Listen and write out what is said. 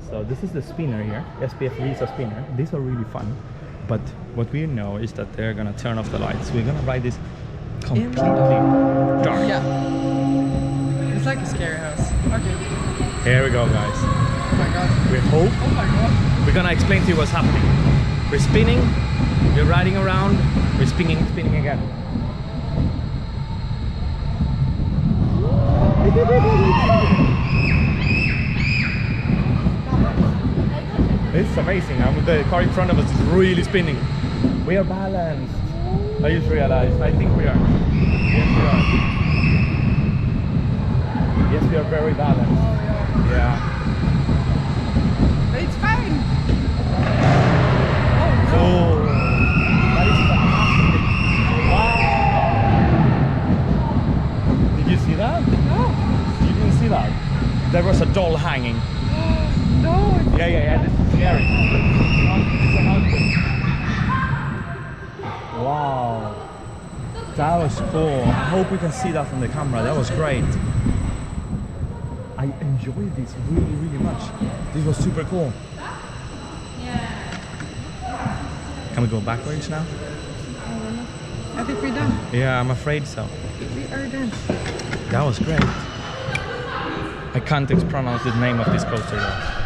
So this is the spinner here, SPF Visa spinner. These are really fun. But what we know is that they're gonna turn off the lights. We're gonna ride this completely dark. Yeah. It's like a scary house. Okay. Here we go, guys. Oh my god. We hope. Oh my god. We're gonna explain to you what's happening. We're spinning, we're riding around, we're spinning again. It's amazing. The car in front of us is really spinning. We are balanced. I just realized. I think we are. Yes, we are. Yes, we are very balanced. Yeah. But it's fine. Oh, that is fantastic. Wow. Did you see that? No. You didn't see that? There was a doll hanging. No. Yeah. This is scary. It's an outfit. Wow. That was cool. I hope we can see that from the camera. That was great. I enjoyed this really much. This was super cool. Can we go backwards now? I think we're done. Yeah, I'm afraid so. We are done. That was great. I can't pronounce the name of this coaster though.